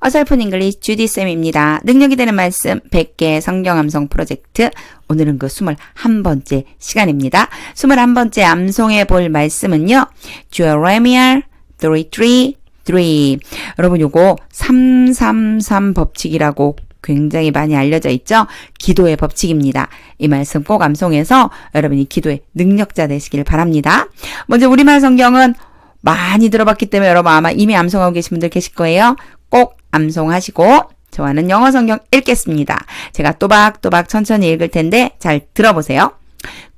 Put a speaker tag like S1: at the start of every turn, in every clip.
S1: 어설픈 잉글리시 주디쌤입니다. 능력이 되는 말씀 100개 성경 암송 프로젝트. 오늘은 그 21번째 시간입니다. 21번째 암송해 볼 말씀은요. Jeremiah 33:3. 여러분 요거 333 법칙이라고 굉장히 많이 알려져 있죠. 기도의 법칙입니다. 이 말씀 꼭 암송해서 여러분이 기도의 능력자 되시길 바랍니다. 먼저 우리말 성경은 많이 들어봤기 때문에 여러분 아마 이미 암송하고 계신 분들 계실 거예요. 꼭 암송하시고 저와는 영어 성경 읽겠습니다. 제가 또박또박 천천히 읽을 텐데 잘 들어보세요.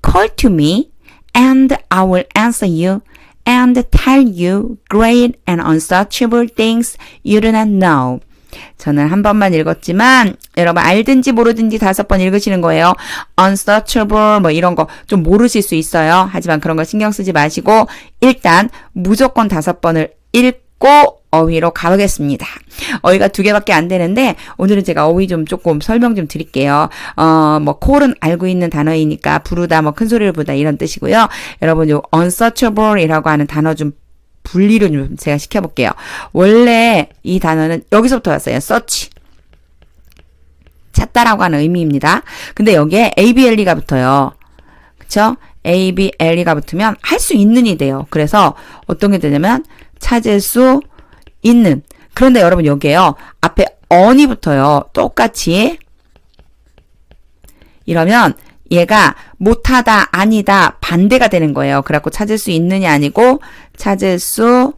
S1: Call to me and I will answer you and tell you great and unsearchable things you do not know. 저는 한 번만 읽었지만 여러분 알든지 모르든지 5번 읽으시는 거예요. unsearchable 뭐 이런 거 좀 모르실 수 있어요. 하지만 그런 거 신경 쓰지 마시고 일단 무조건 5번을 읽고 어휘로 가보겠습니다. 어휘가 2개밖에 안 되는데 오늘은 제가 어휘 좀 조금 설명 좀 드릴게요. 뭐 call은 알고 있는 단어이니까 부르다 뭐 큰 소리를 부르다 이런 뜻이고요. 여러분 요 unsearchable이라고 하는 단어 좀 분리를 좀 제가 시켜볼게요. 원래 이 단어는 여기서부터 왔어요. search. 찾다라고 하는 의미입니다. 근데 여기에 ABLE가 붙어요. 그쵸? ABLE가 붙으면 할 수 있는이 돼요. 그래서 어떤 게 되냐면 찾을 수 있는. 그런데 여러분 여기에요. 앞에 on이 붙어요. 똑같이. 이러면 얘가 못하다, 아니다, 반대가 되는 거예요. 그래갖고 찾을 수 있느냐 아니고 찾을 수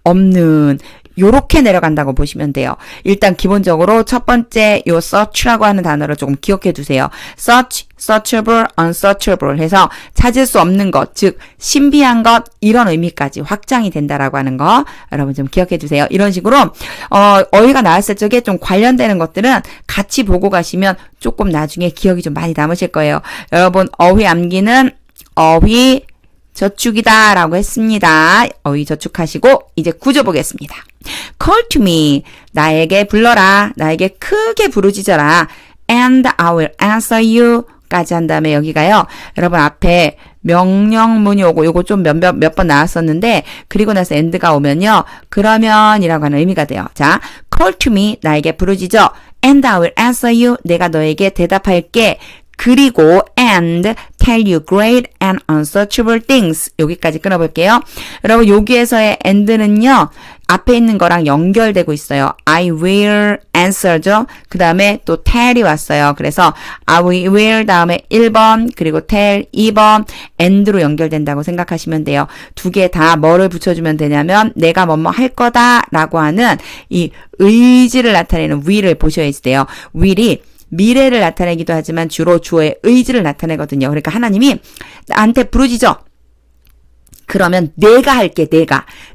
S1: 없는 요렇게 내려간다고 보시면 돼요. 일단 기본적으로 첫 번째 요 search라고 하는 단어를 조금 기억해 두세요. search, searchable, unsearchable 해서 찾을 수 없는 것, 즉 신비한 것 이런 의미까지 확장이 된다라고 하는 거 여러분 좀 기억해 두세요. 이런 식으로 어휘가 나왔을 적에 좀 관련되는 것들은 같이 보고 가시면 조금 나중에 기억이 좀 많이 남으실 거예요. 여러분 어휘 암기는 어휘 저축이다 라고 했습니다. 어휘 저축하시고 이제 구조 보겠습니다. Call to me. 나에게 불러라. 나에게 크게 부르짖어라. And I will answer you. 까지 한 다음에 여기가요. 여러분 앞에 명령문이 오고 요거 좀 몇 번 나왔었는데 그리고 나서 and가 오면요. 그러면 이라고 하는 의미가 돼요. 자, call to me. 나에게 부르짖어. And I will answer you. 내가 너에게 대답할게. 그리고 and tell you great and unsearchable things. 여기까지 끊어볼게요. 여러분 여기에서의 and는요. 앞에 있는 거랑 연결되고 있어요. I will answer죠. 그 다음에 또 tell이 왔어요. 그래서 I will 다음에 1번 그리고 tell 2번 and로 연결된다고 생각하시면 돼요. 2개 다 뭐를 붙여주면 되냐면 내가 뭐뭐 할 거다 라고 하는 이 의지를 나타내는 will을 보셔야 돼요. will이 미래를 나타내기도 하지만 주로 주어의 의지를 나타내거든요. 그러니까 하나님이 나한테 부르짖어. 그러면 내가 할게.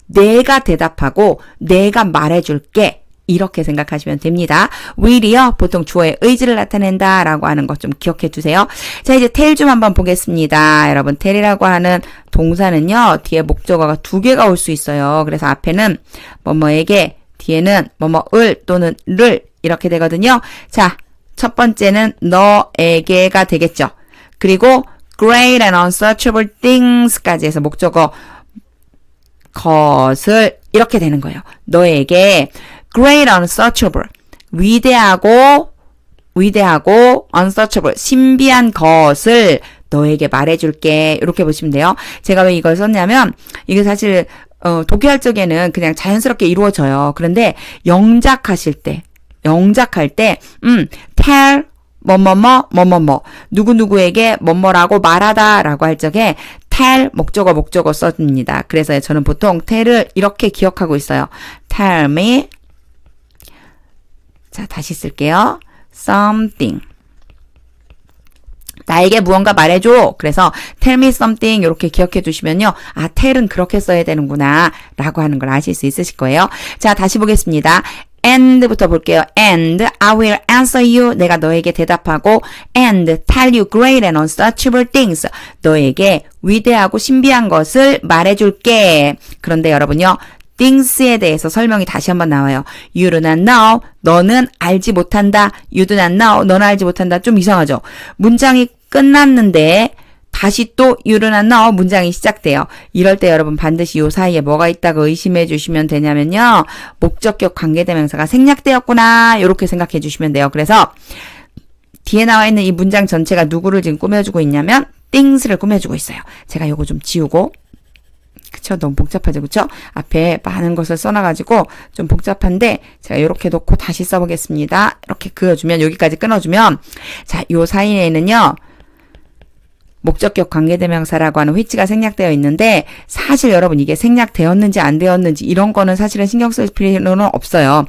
S1: 내가 대답하고 내가 말해줄게. 이렇게 생각하시면 됩니다. will이요. 보통 주어의 의지를 나타낸다 라고 하는 것 좀 기억해 두세요. 자 이제 tell 좀 한번 보겠습니다. 여러분 tell이라고 하는 동사는요. 뒤에 목적어가 2개가 올 수 있어요. 그래서 앞에는 뭐뭐에게 뒤에는 뭐뭐을 또는 를 이렇게 되거든요. 자 첫 번째는 너에게가 되겠죠. 그리고 great and unsearchable things까지 해서 목적어 것을 이렇게 되는 거예요. 너에게 great and unsearchable 위대하고 unsearchable 신비한 것을 너에게 말해줄게. 이렇게 보시면 돼요. 제가 왜 이걸 썼냐면 이게 사실 독해할 적에는 그냥 자연스럽게 이루어져요. 그런데 영작할 때 tell 뭐뭐뭐 누구누구에게 뭐뭐라고 말하다 라고 할 적에 tell 목적어 써줍니다. 그래서 저는 보통 tell을 이렇게 기억하고 있어요. tell me 자 다시 쓸게요. something 나에게 무언가 말해줘. 그래서 tell me something 이렇게 기억해 두시면요. 아, tell은 그렇게 써야 되는구나 라고 하는 걸 아실 수 있으실 거예요. 자, 다시 보겠습니다. and부터 볼게요. and I will answer you. 내가 너에게 대답하고 and tell you great and unsearchable things. 너에게 위대하고 신비한 것을 말해줄게. 그런데 여러분요. things에 대해서 설명이 다시 한번 나와요. You do not know. 너는 알지 못한다. You do not know. 너는 알지 못한다. 좀 이상하죠? 문장이 끝났는데 다시 또 you'd not know 문장이 시작돼요. 이럴 때 여러분 반드시 요 사이에 뭐가 있다고 의심해 주시면 되냐면요. 목적격 관계대명사가 생략되었구나. 이렇게 생각해 주시면 돼요. 그래서 뒤에 나와 있는 이 문장 전체가 누구를 지금 꾸며주고 있냐면 things를 꾸며주고 있어요. 제가 요거 좀 지우고 그쵸? 너무 복잡하죠, 그쵸? 앞에 많은 것을 써놔가지고 좀 복잡한데 제가 이렇게 놓고 다시 써보겠습니다. 이렇게 그어주면 여기까지 끊어주면 자, 요 사이에는요 목적격 관계대명사라고 하는 which가 생략되어 있는데 사실 여러분 이게 생략되었는지 안 되었는지 이런 거는 사실은 신경 쓸 필요는 없어요.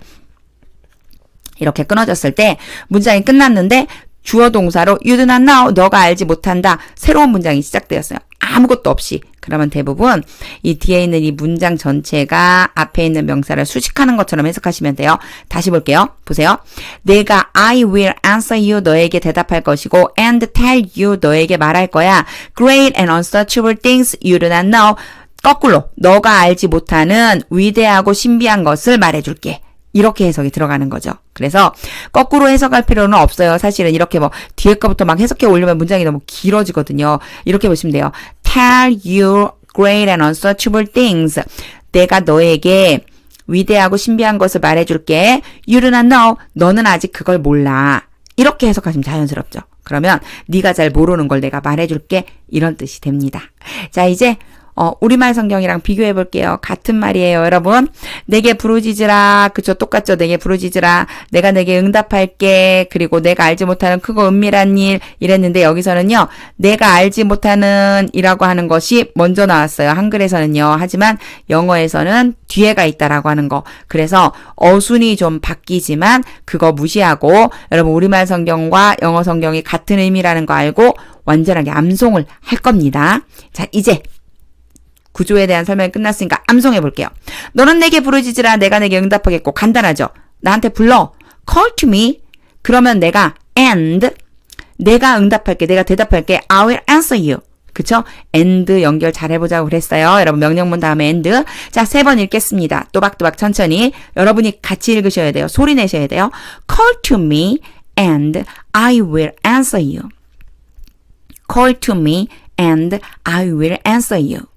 S1: 이렇게 끊어졌을 때 문장이 끝났는데 주어 동사로 you do not know 너가 알지 못한다 새로운 문장이 시작되었어요. 아무것도 없이. 그러면 대부분 이 뒤에 있는 이 문장 전체가 앞에 있는 명사를 수식하는 것처럼 해석하시면 돼요. 다시 볼게요. 보세요. 내가 I will answer you 너에게 대답할 것이고 and tell you 너에게 말할 거야. Great and unsearchable things you do not know. 거꾸로 너가 알지 못하는 위대하고 신비한 것을 말해줄게. 이렇게 해석이 들어가는 거죠. 그래서 거꾸로 해석할 필요는 없어요. 사실은 이렇게 뭐 뒤에 거부터 막 해석해 올리면 문장이 너무 길어지거든요. 이렇게 보시면 돼요. Tell you great and unsearchable things. 내가 너에게 위대하고 신비한 것을 말해줄게. You do not know. 너는 아직 그걸 몰라. 이렇게 해석하시면 자연스럽죠. 그러면 네가 잘 모르는 걸 내가 말해줄게. 이런 뜻이 됩니다. 자, 이제 우리말 성경이랑 비교해 볼게요. 같은 말이에요, 여러분. 내게 부르짖으라. 그쵸? 똑같죠? 내게 부르짖으라. 내가 내게 응답할게. 그리고 내가 알지 못하는 크고 은밀한 일. 이랬는데 여기서는요. 내가 알지 못하는 이라고 하는 것이 먼저 나왔어요. 한글에서는요. 하지만 영어에서는 뒤에가 있다라고 하는 거. 그래서 어순이 좀 바뀌지만 그거 무시하고 여러분 우리말 성경과 영어 성경이 같은 의미라는 거 알고 완전하게 암송을 할 겁니다. 자, 이제 구조에 대한 설명이 끝났으니까 암송해 볼게요. 너는 내게 부르짖으라. 내가 내게 응답하겠고. 간단하죠? 나한테 불러. Call to me. 그러면 내가 and 내가 응답할게. 내가 대답할게. I will answer you. 그쵸? and 연결 잘 해보자고 그랬어요. 여러분 명령문 다음에 and. 자, 3번 읽겠습니다. 또박또박 천천히. 여러분이 같이 읽으셔야 돼요. 소리 내셔야 돼요. Call to me and I will answer you. Call to me and I will answer you.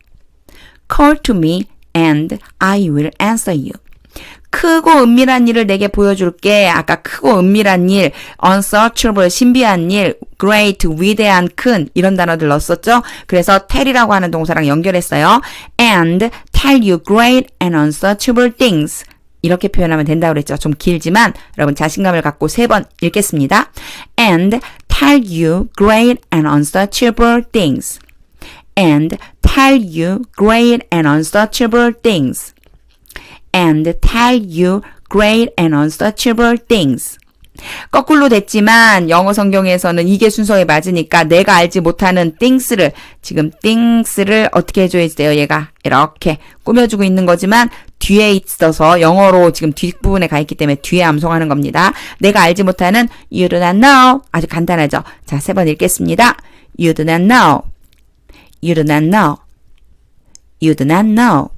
S1: Call to me and I will answer you. 크고 은밀한 일을 내게 보여줄게. 아까 크고 은밀한 일, unsearchable, 신비한 일, great, 위대한, 큰 이런 단어들 넣었었죠. 그래서 tell이라고 하는 동사랑 연결했어요. And tell you great and unsearchable things. 이렇게 표현하면 된다고 그랬죠. 좀 길지만 여러분 자신감을 갖고 3번 읽겠습니다. And tell you great and unsearchable things. And tell you great and unsearchable things. And tell you great and unsearchable things. 거꾸로 됐지만 영어 성경에서는 이게 순서에 맞으니까 내가 알지 못하는 things를 지금 things를 어떻게 해줘야 돼요? 얘가 이렇게 꾸며주고 있는 거지만 뒤에 있어서 영어로 지금 뒷부분에 가 있기 때문에 뒤에 암송하는 겁니다. 내가 알지 못하는 you do not know. 아주 간단하죠? 자, 3번 읽겠습니다. You do not know. You do not know. You do not know.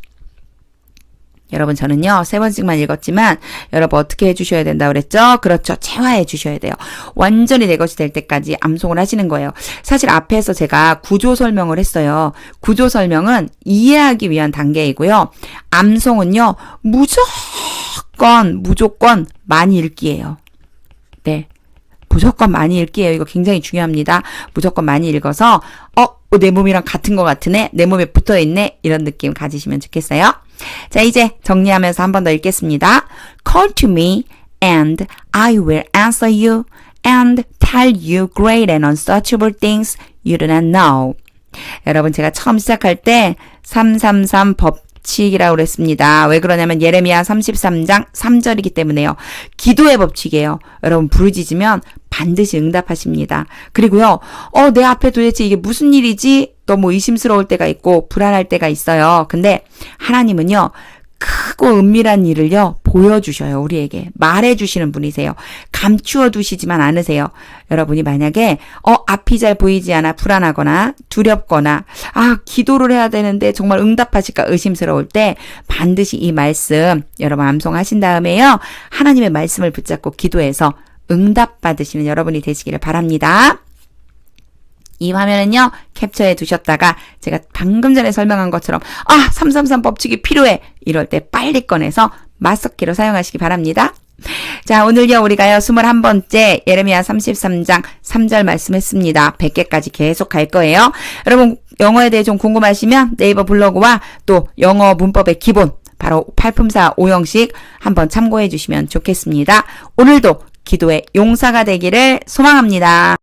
S1: 여러분 저는요 3번씩만 읽었지만 여러분 어떻게 해주셔야 된다고 그랬죠? 그렇죠. 체화해 주셔야 돼요. 완전히 내 것이 될 때까지 암송을 하시는 거예요. 사실 앞에서 제가 구조 설명을 했어요. 구조 설명은 이해하기 위한 단계이고요. 암송은요 무조건 많이 읽기예요. 네. 무조건 많이 읽기예요. 이거 굉장히 중요합니다. 무조건 많이 읽어서 내 몸이랑 같은 것 같으네. 내 몸에 붙어있네. 이런 느낌 가지시면 좋겠어요. 자, 이제 정리하면서 한 번 더 읽겠습니다. Call to me and I will answer you and tell you great and unsearchable things you do not know. 여러분 제가 처음 시작할 때 333 법칙이라고 그랬습니다. 왜 그러냐면 예레미야 33장 3절이기 때문에요. 기도의 법칙이에요. 여러분 부르짖으면 반드시 응답하십니다. 그리고요. 내 앞에 도대체 이게 무슨 일이지? 너무 의심스러울 때가 있고 불안할 때가 있어요. 근데 하나님은요. 크고 은밀한 일을요. 보여주셔요. 우리에게. 말해주시는 분이세요. 감추어 두시지만 않으세요. 여러분이 만약에 앞이 잘 보이지 않아 불안하거나 두렵거나 기도를 해야 되는데 정말 응답하실까 의심스러울 때 반드시 이 말씀 여러분 암송하신 다음에요. 하나님의 말씀을 붙잡고 기도해서 응답받으시는 여러분이 되시기를 바랍니다. 이 화면은요, 캡처해 두셨다가 제가 방금 전에 설명한 것처럼 333 법칙이 필요해! 이럴 때 빨리 꺼내서 맞섞기로 사용하시기 바랍니다. 자, 오늘요, 우리가요, 21번째 예레미야 33장 3절 말씀했습니다. 100개까지 계속 갈 거예요. 여러분, 영어에 대해 좀 궁금하시면 네이버 블로그와 또 영어 문법의 기본, 바로 8품사 5형식 한번 참고해 주시면 좋겠습니다. 오늘도 기도의 용사가 되기를 소망합니다.